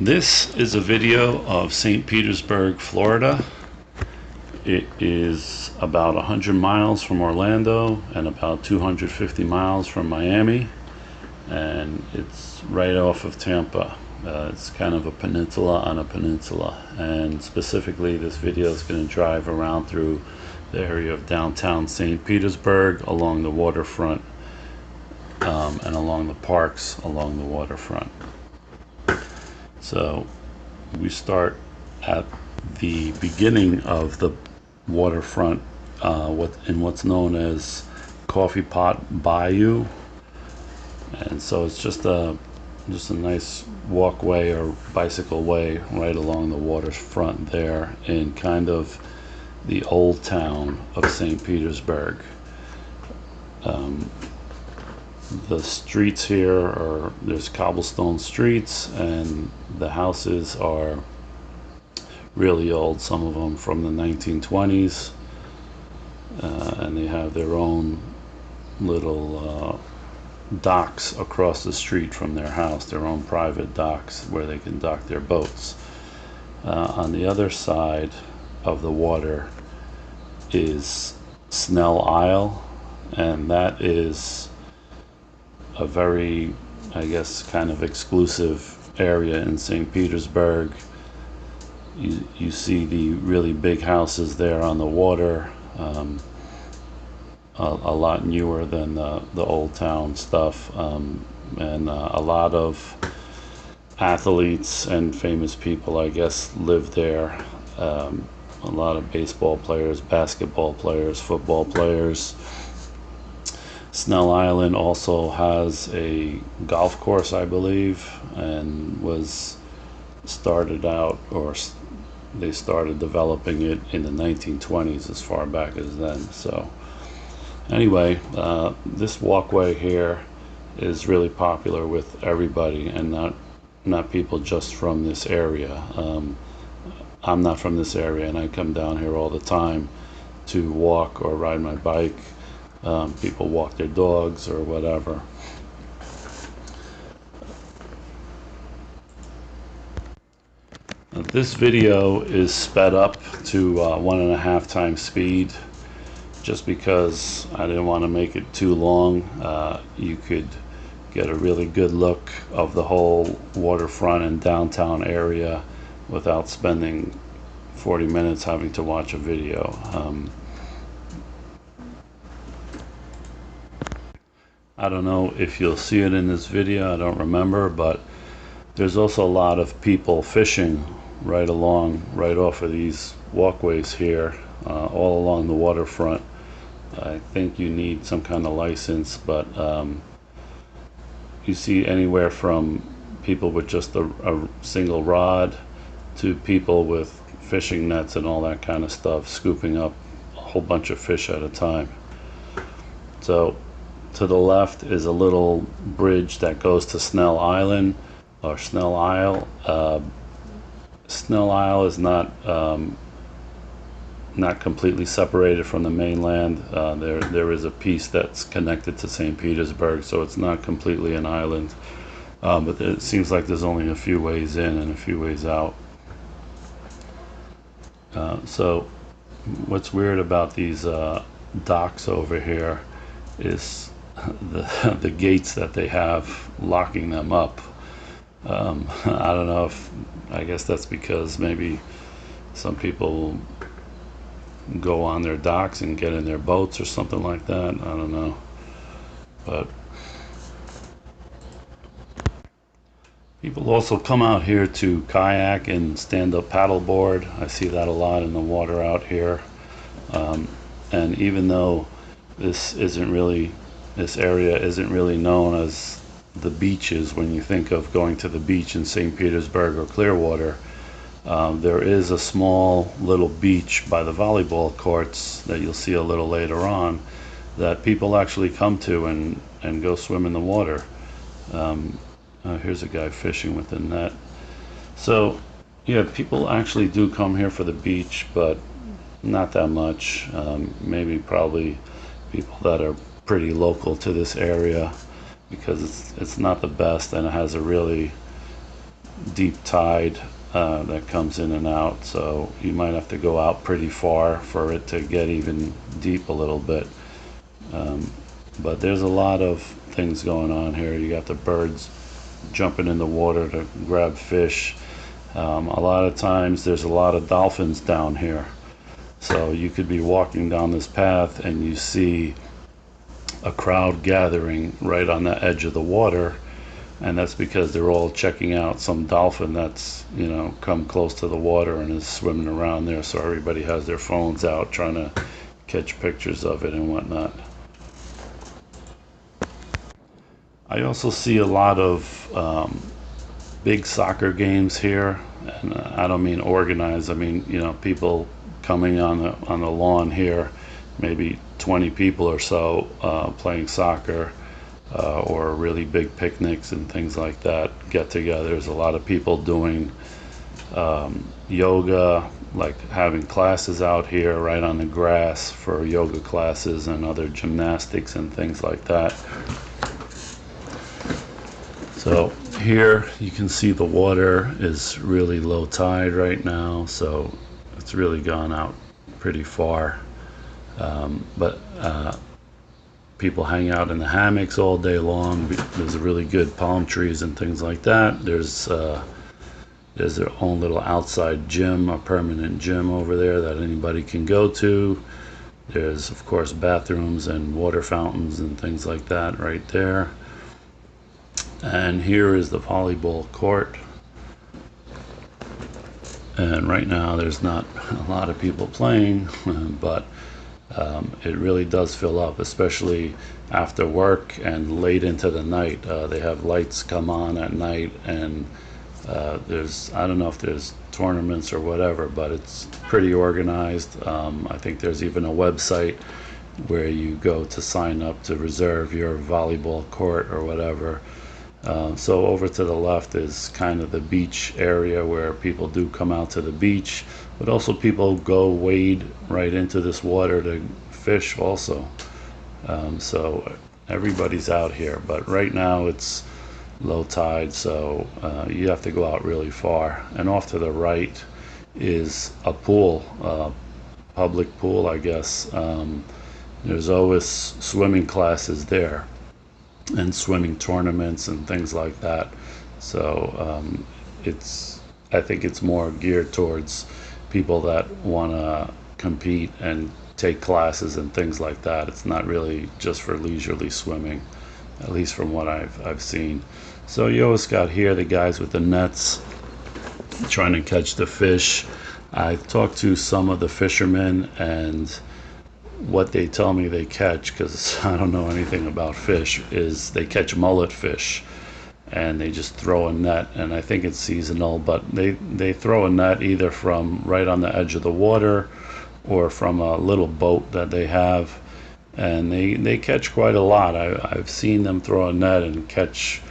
This is a video of St. Petersburg, Florida. It is about 100 miles from Orlando and about 250 miles from Miami, and it's right off of Tampa. It's kind of a peninsula on a peninsula, and specifically this video is going to drive around through the area of downtown St. Petersburg along the waterfront and along the parks along the waterfront. So we start at the beginning of the waterfront in what's known as Coffeepot Bayou, and so it's just a nice walkway or bicycle way right along the waterfront there in kind of the old town of St. Petersburg. The streets here there's cobblestone streets, and the houses are really old, some of them from the 1920s, and they have their own little docks across the street from their house, their own private docks where they can dock their boats. On the other side of the water is Snell Isle, and that is a very, I guess, kind of exclusive area in St. Petersburg. You see the really big houses there on the water, a lot newer than the old town stuff, and a lot of athletes and famous people, I guess, live there. A lot of baseball players, basketball players, football players. Snell Island also has a golf course, I believe, and was started out, or they started developing it in the 1920s, as far back as then. So anyway, this walkway here is really popular with everybody, and not people just from this area. I'm not from this area, and I come down here all the time to walk or ride my bike. People walk their dogs or whatever. This video is sped up to 1.5 times speed, just because I didn't want to make it too long. You could get a really good look of the whole waterfront and downtown area without spending 40 minutes having to watch a video. I don't know if you'll see it in this video, I don't remember, but there's also a lot of people fishing right off of these walkways here, all along the waterfront. I think you need some kind of license, but you see anywhere from people with just a single rod to people with fishing nets and all that kind of stuff, scooping up a whole bunch of fish at a time. So to the left is a little bridge that goes to Snell Island, or Snell Isle. Snell Isle is not completely separated from the mainland. There is a piece that's connected to St. Petersburg, so it's not completely an island. But it seems like there's only a few ways in and a few ways out. So what's weird about these docks over here is the gates that they have locking them up. I don't know I guess that's because maybe some people go on their docks and get in their boats or something like that. I don't know. But people also come out here to kayak and stand-up paddleboard. I see that a lot in the water out here. And even though this area isn't really known as the beaches when you think of going to the beach in St. Petersburg or Clearwater, there is a small little beach by the volleyball courts that you'll see a little later on that people actually come to and go swim in the water. Here's a guy fishing with a net. So yeah, people actually do come here for the beach, but not that much. Probably people that are pretty local to this area, because it's not the best, and it has a really deep tide that comes in and out, so you might have to go out pretty far for it to get even deep a little bit. But there's a lot of things going on here. You got the birds jumping in the water to grab fish. A lot of times there's a lot of dolphins down here. So you could be walking down this path and you see a crowd gathering right on the edge of the water, and that's because they're all checking out some dolphin that's, you know, come close to the water and is swimming around there. So everybody has their phones out trying to catch pictures of it and whatnot. I also see a lot of big soccer games here, and I don't mean organized. I mean, you know, people coming on the lawn here, maybe 20 people or so playing soccer, or really big picnics and things like that, get-togethers. A lot of people doing yoga, like having classes out here right on the grass for yoga classes and other gymnastics and things like that. So here you can see the water is really low tide right now, so it's really gone out pretty far. But people hang out in the hammocks all day long. There's really good palm trees and things like that. There's their own little outside gym, a permanent gym over there that anybody can go to. There's, of course, bathrooms and water fountains and things like that right there. And here is the volleyball court. And right now there's not a lot of people playing, but it really does fill up, especially after work and late into the night. They have lights come on at night, and I don't know if there's tournaments or whatever, but it's pretty organized. I think there's even a website where you go to sign up to reserve your volleyball court or whatever. So over to the left is kind of the beach area where people do come out to the beach, but also people go wade right into this water to fish also. So everybody's out here, but right now it's low tide, so you have to go out really far. And off to the right is a pool, public pool, I guess. There's always swimming classes there and swimming tournaments and things like that. So I think it's more geared towards people that want to compete and take classes and things like that. It's not really just for leisurely swimming, at least from what I've seen. So you always got here the guys with the nets trying to catch the fish. I talked to some of the fishermen, and what they tell me they catch, because I don't know anything about fish, is they catch mullet fish, and they just throw a net, and I think it's seasonal, but they throw a net either from right on the edge of the water or from a little boat that they have, and they catch quite a lot. I've seen them throw a net and catch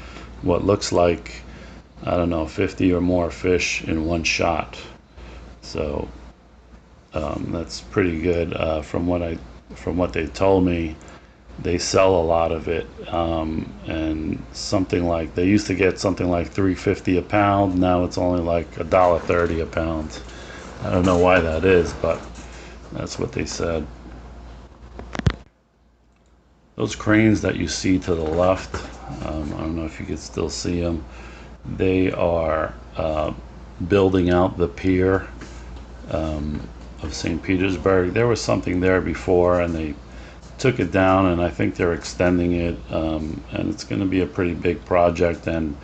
what looks like, I don't know, 50 or more fish in one shot. So that's pretty good. From what they told me, they sell a lot of it, and something like, they used to get something like $3.50 a pound. Now it's only like $1.30 a pound. I don't know why that is, but that's what they said. Those cranes that you see to the left, I don't know if you could still see them. They are building out the pier of St. Petersburg. There was something there before, and they took it down, and I think they're extending it, and it's going to be a pretty big project, and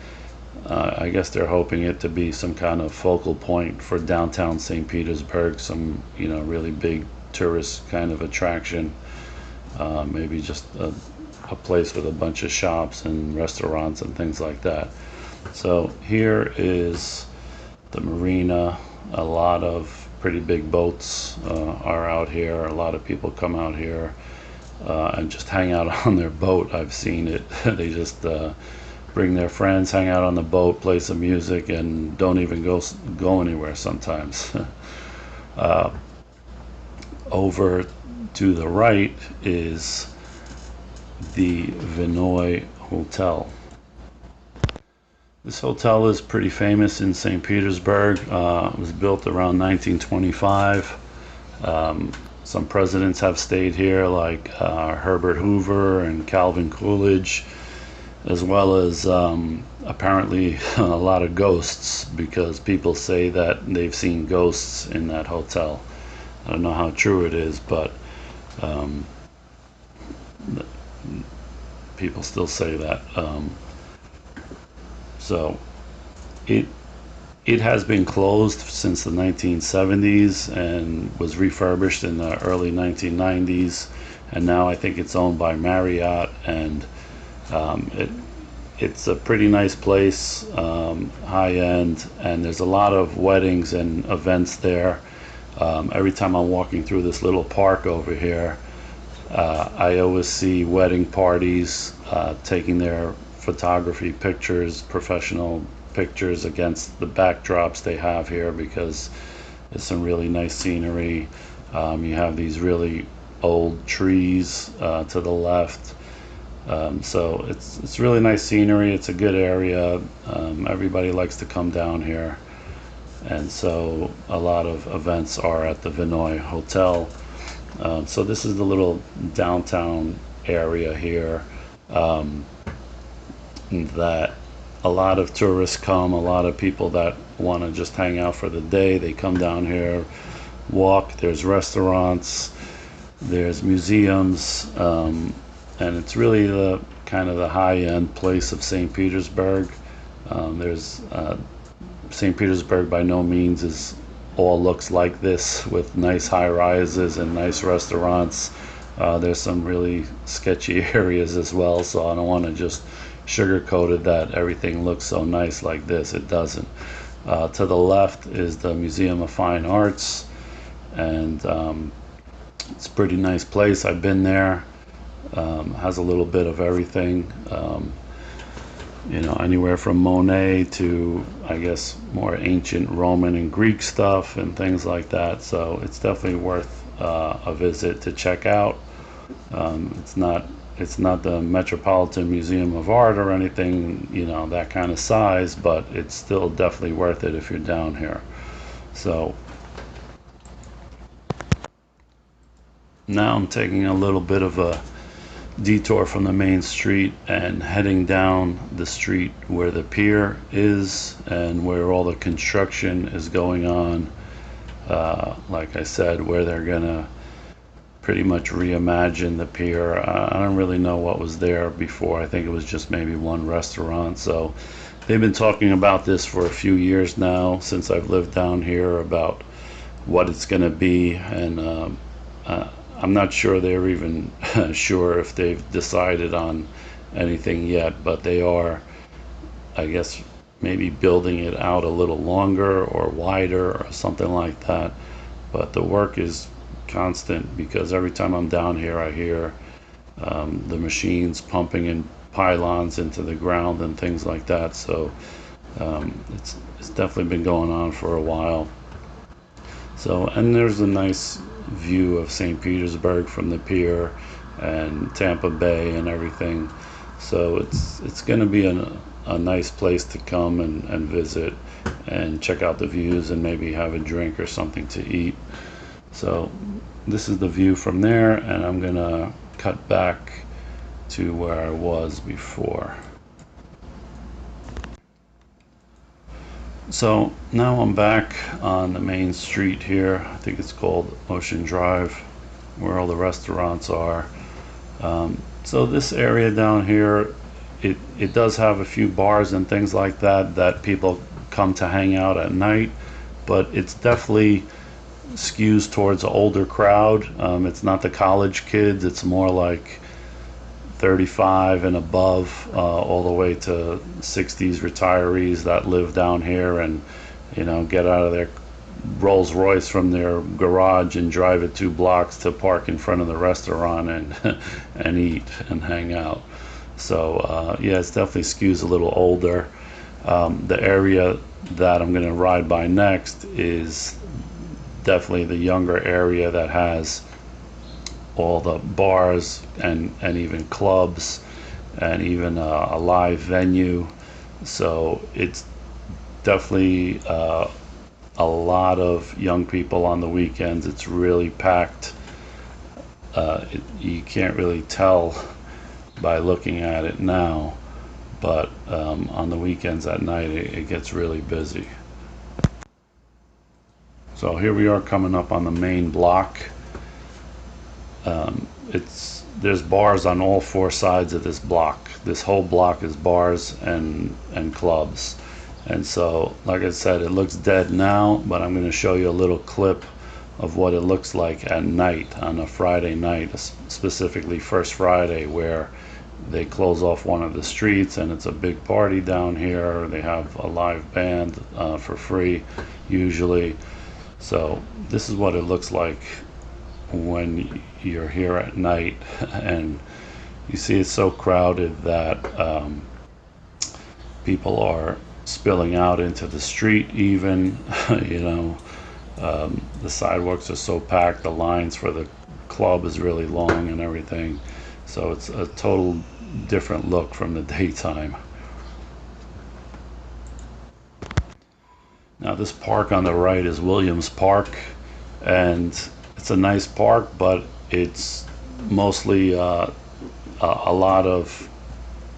I guess they're hoping it to be some kind of focal point for downtown St. Petersburg, some, you know, really big tourist kind of attraction, maybe just a place with a bunch of shops and restaurants and things like that. So here is the marina. A lot of pretty big boats are out here. A lot of people come out here and just hang out on their boat. I've seen it. They just bring their friends, hang out on the boat, play some music, and don't even go anywhere sometimes. Over to the right is the Vinoy Hotel. This hotel is pretty famous in St. Petersburg. It was built around 1925. Some presidents have stayed here, like Herbert Hoover and Calvin Coolidge, as well as apparently a lot of ghosts, because people say that they've seen ghosts in that hotel. I don't know how true it is, but um, people still say that. So it it has been closed since the 1970s and was refurbished in the early 1990s, and now I think it's owned by Marriott, and it it's a pretty nice place, high end, and there's a lot of weddings and events there. Every time I'm walking through this little park over here, I always see wedding parties taking their photography pictures, professional pictures against the backdrops they have here, because it's some really nice scenery. You have these really old trees to the left. So it's really nice scenery. It's a good area. Everybody likes to come down here, and so a lot of events are at the Vinoy Hotel. So this is the little downtown area here, that a lot of tourists come, a lot of people that want to just hang out for the day, they come down here, walk. There's restaurants, there's museums, and it's really the kind of the high-end place of St. Petersburg. There's St. Petersburg by no means is all looks like this, with nice high rises and nice restaurants. There's some really sketchy areas as well, so I don't want to just sugarcoat it that everything looks so nice like this. It doesn't. To the left is the Museum of Fine Arts, and it's a pretty nice place. I've been there. Has a little bit of everything. Anywhere from Monet to, I guess, more ancient Roman and Greek stuff and things like that. So it's definitely worth a visit to check out. It's not the Metropolitan Museum of Art or anything, that kind of size, but it's still definitely worth it if you're down here. So now I'm taking a little bit of a detour from the main street and heading down the street where the pier is and where all the construction is going on. Like I said, where they're gonna pretty much reimagine the pier. I don't really know what was there before. I think it was just maybe one restaurant. So they've been talking about this for a few years now, since I've lived down here, about what it's going to be, and I'm not sure they're even sure if they've decided on anything yet, but they are, I guess, maybe building it out a little longer or wider or something like that. But the work is constant, because every time I'm down here I hear the machines pumping in pylons into the ground and things like that. So it's definitely been going on for a while. So, and there's a nice view of St. Petersburg from the pier and Tampa Bay and everything. So it's going to be a nice place to come and visit and check out the views and maybe have a drink or something to eat. So this is the view from there, and I'm gonna cut back to where I was before. So now I'm back on the main street here. I think it's called Ocean Drive, where all the restaurants are. So this area down here, it does have a few bars and things like that people come to hang out at night, but it's definitely skews towards an older crowd. It's not the college kids, it's more like 35 and above, all the way to 60s retirees that live down here and get out of their Rolls Royce from their garage and drive it 2 blocks to park in front of the restaurant and and eat and hang out. So yeah, it's definitely skews a little older. The area that I'm going to ride by next is definitely the younger area that has all the bars and even clubs and even a live venue. So it's definitely a lot of young people on the weekends. It's really packed. You can't really tell by looking at it now, but on the weekends at night it gets really busy. So here we are coming up on the main block. It's there's bars on all four sides of this block. This whole block is bars and clubs. And so, like I said, it looks dead now, but I'm going to show you a little clip of what it looks like at night on a Friday night, specifically First Friday, where they close off one of the streets and it's a big party down here. They have a live band for free, usually. So this is what it looks like when you're here at night, and you see it's so crowded that people are spilling out into the street even. you know, the sidewalks are so packed, the lines for the club is really long and everything. So it's a total different look from the daytime. Now this park on the right is Williams Park, and it's a nice park, but it's mostly a lot of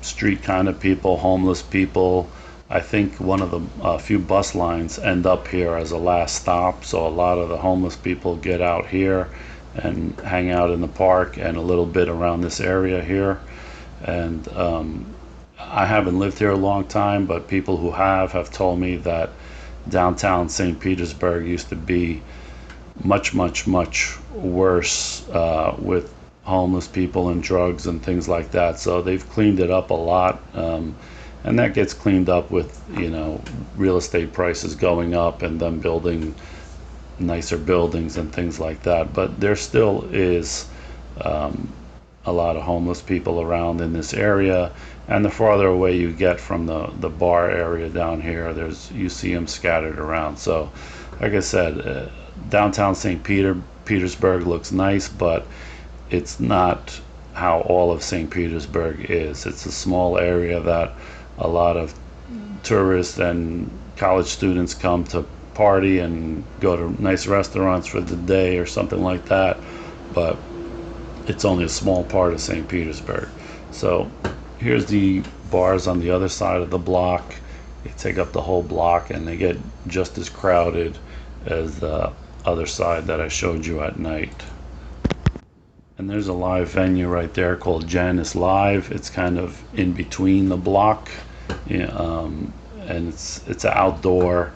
street kind of people, homeless people. I think one of the few bus lines end up here as a last stop, so a lot of the homeless people get out here and hang out in the park and a little bit around this area here. And I haven't lived here a long time, but people who have told me that downtown St. Petersburg used to be much, much, much worse with homeless people and drugs and things like that. So they've cleaned it up a lot, and that gets cleaned up with, you know, real estate prices going up and them building nicer buildings and things like that. But there still is a lot of homeless people around in this area, and the farther away you get from the bar area down here, you see them scattered around. So like I said, downtown St. Petersburg looks nice, but it's not how all of St. Petersburg is. It's a small area that a lot of tourists and college students come to party and go to nice restaurants for the day or something like that, but it's only a small part of St. Petersburg. So here's the bars on the other side of the block. They take up the whole block and they get just as crowded as the other side that I showed you at night. And there's a live venue right there called Janus Live. It's kind of in between the block, and it's an outdoor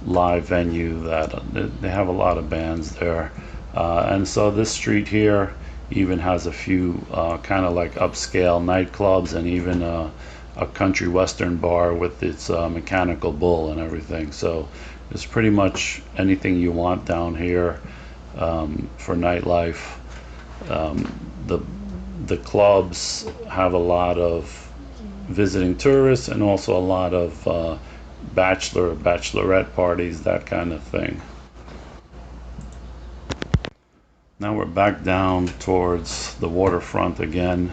live venue that they have a lot of bands there. And so this street here even has a few kind of like upscale nightclubs, and even a country western bar with its mechanical bull and everything. So there's pretty much anything you want down here for nightlife. The clubs have a lot of visiting tourists and also a lot of bachelorette parties, that kind of thing. Now we're back down towards the waterfront again,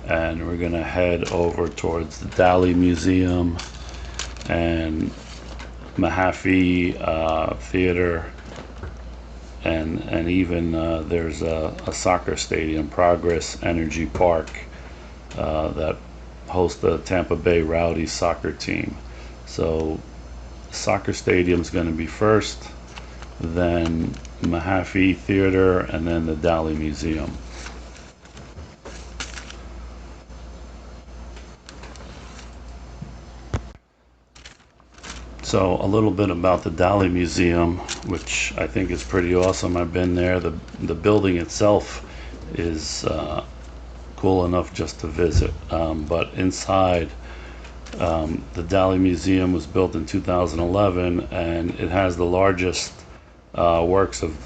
and we're gonna head over towards the Dali Museum and Mahaffey Theater, and even there's a soccer stadium, Progress Energy Park, that hosts the Tampa Bay Rowdies soccer team. So the soccer stadium's going to be first, then Mahaffey Theater, and then the Dali Museum. So a little bit about the Dali Museum, which I think is pretty awesome. I've been there. The building itself is cool enough just to visit, but inside, the Dali Museum was built in 2011, and it has the largest works of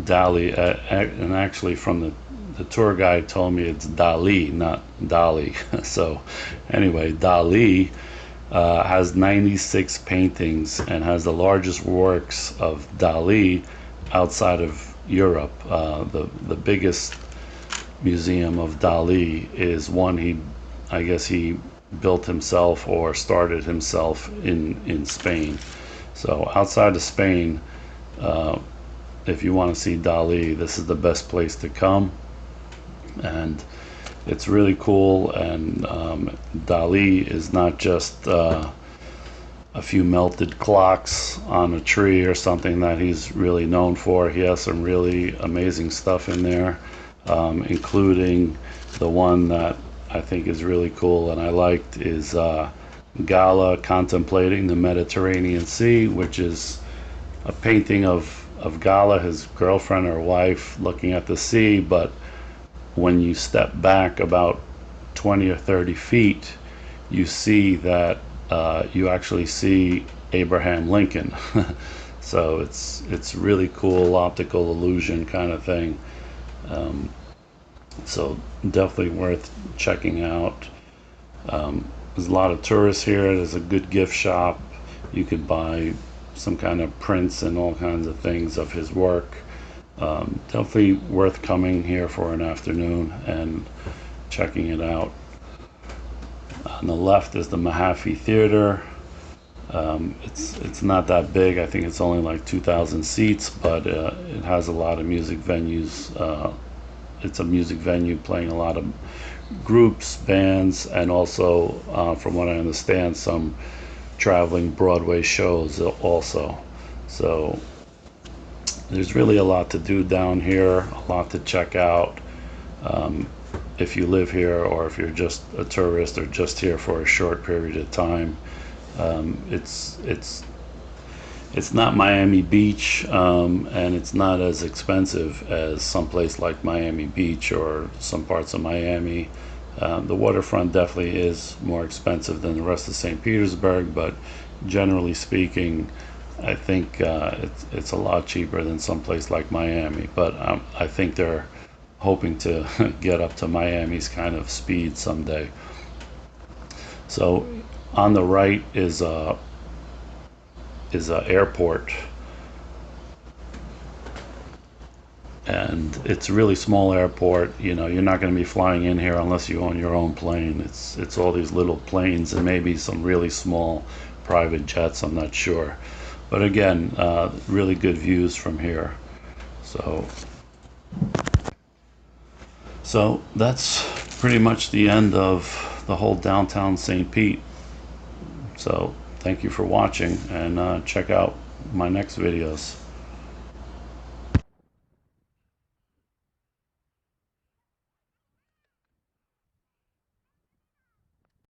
Dali, and actually from the tour guide told me it's Dali, not Dali. So anyway, Dali has 96 paintings and has the largest works of Dali outside of Europe. The biggest museum of Dali is one I guess he built himself or started himself in Spain. So outside of Spain, if you want to see Dali, this is the best place to come. And it's really cool. And Dali is not just a few melted clocks on a tree or something that he's really known for. He has some really amazing stuff in there, including the one that I think is really cool and I liked is Gala contemplating the Mediterranean Sea, which is a painting of Gala, his girlfriend or wife, looking at the sea. But when you step back about 20 or 30 feet, you see that you actually see Abraham Lincoln. So it's really cool optical illusion kind of thing. So definitely worth checking out. There's a lot of tourists here. There's a good gift shop. You could buy some kind of prints and all kinds of things of his work. Definitely worth coming here for an afternoon and checking it out. On the left is the Mahaffey Theater. It's not that big. I think it's only like 2,000 seats, but it has a lot of music venues. It's a music venue playing a lot of groups, bands, and also, from what I understand, some traveling Broadway shows also. So there's really a lot to do down here, a lot to check out. If you live here or if you're just a tourist or just here for a short period of time, it's not Miami Beach, and it's not as expensive as someplace like Miami Beach or some parts of Miami. The waterfront definitely is more expensive than the rest of St. Petersburg, but generally speaking, I think it's a lot cheaper than someplace like Miami. But I think they're hoping to get up to Miami's kind of speed someday. So on the right is a airport, and it's a really small airport. You know, you're not going to be flying in here unless you own your own plane. It's all these little planes and maybe some really small private jets, I'm not sure. But again, really good views from here. So that's pretty much the end of the whole downtown St. Pete. So thank you for watching, and check out my next videos.